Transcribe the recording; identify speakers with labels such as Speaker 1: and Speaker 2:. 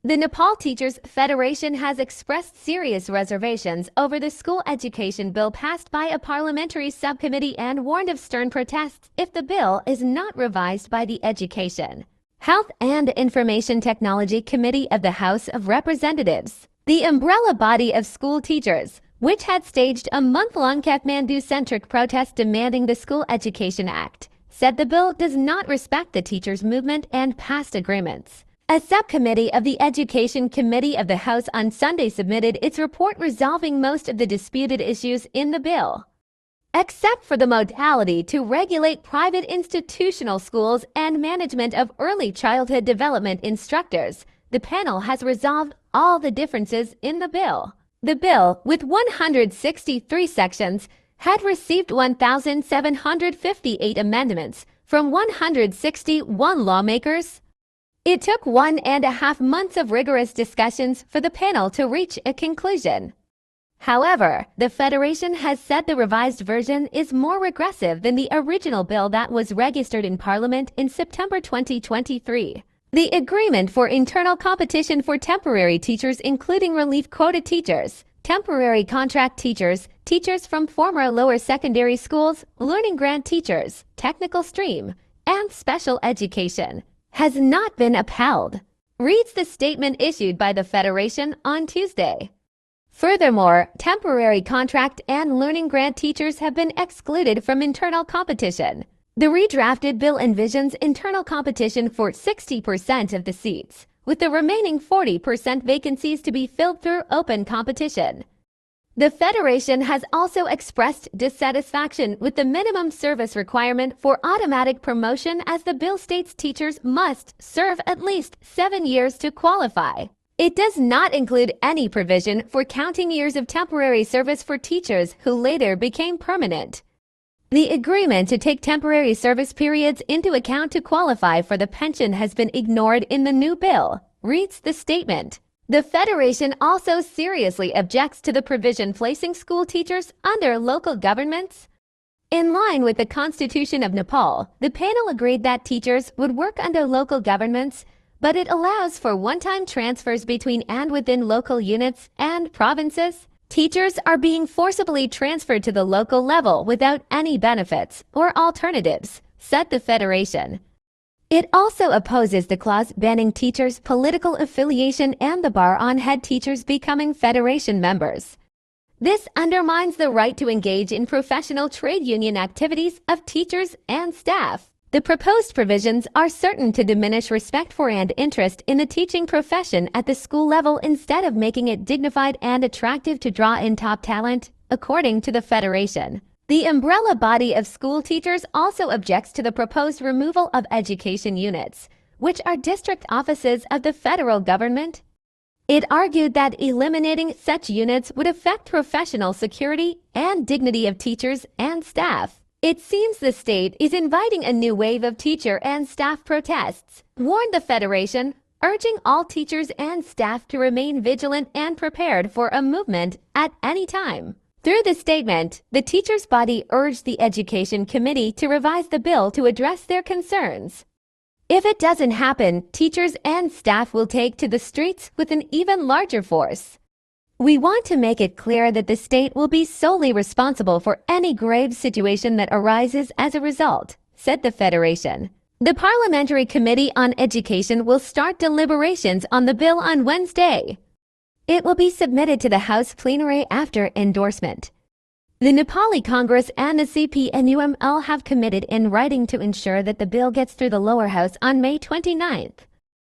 Speaker 1: The Nepal Teachers Federation has expressed serious reservations over the school education bill passed by a parliamentary subcommittee and warned of stern protests if the bill is not revised by the Education, Health and Information Technology Committee of the House of Representatives, the umbrella body of school teachers, which had staged a month-long Kathmandu-centric protest demanding the School Education Act, said the bill does not respect the teachers' movement and past agreements. A subcommittee of the Education Committee of the House on Sunday submitted its report resolving most of the disputed issues in the bill. Except for the modality to regulate private institutional schools and management of early childhood development instructors, the panel has resolved all the differences in the bill. The bill, with 163 sections, had received 1,758 amendments from 161 lawmakers. It took 1.5 months of rigorous discussions for the panel to reach a conclusion. However, the Federation has said the revised version is more regressive than the original bill that was registered in Parliament in September 2023. The agreement for internal competition for temporary teachers, including relief quota teachers, temporary contract teachers, teachers from former lower secondary schools, learning grant teachers, technical stream, and special education, has not been upheld, reads the statement issued by the Federation on Tuesday. Furthermore, temporary contract and learning grant teachers have been excluded from internal competition. The redrafted bill envisions internal competition for 60% of the seats, with the remaining 40% vacancies to be filled through open competition. The Federation has also expressed dissatisfaction with the minimum service requirement for automatic promotion, as the bill states teachers must serve at least 7 years to qualify. It does not include any provision for counting years of temporary service for teachers who later became permanent. The agreement to take temporary service periods into account to qualify for the pension has been ignored in the new bill, reads the statement. The Federation also seriously objects to the provision placing school teachers under local governments. In line with the Constitution of Nepal, the panel agreed that teachers would work under local governments, but it allows for one-time transfers between and within local units and provinces. Teachers are being forcibly transferred to the local level without any benefits or alternatives, said the Federation. It also opposes the clause banning teachers' political affiliation and the bar on head teachers becoming Federation members. This undermines the right to engage in professional trade union activities of teachers and staff. The proposed provisions are certain to diminish respect for and interest in the teaching profession at the school level instead of making it dignified and attractive to draw in top talent, according to the Federation. The umbrella body of school teachers also objects to the proposed removal of education units, which are district offices of the federal government. It argued that eliminating such units would affect professional security and dignity of teachers and staff. It seems the state is inviting a new wave of teacher and staff protests, warned the Federation, urging all teachers and staff to remain vigilant and prepared for a movement at any time. Through the statement, the teachers' body urged the Education Committee to revise the bill to address their concerns. If it doesn't happen, teachers and staff will take to the streets with an even larger force. We want to make it clear that the state will be solely responsible for any grave situation that arises as a result, said the Federation. The Parliamentary Committee on Education will start deliberations on the bill on Wednesday. It will be submitted to the House plenary after endorsement. The Nepali Congress and the CPNUML have committed in writing to ensure that the bill gets through the lower house on May 29th.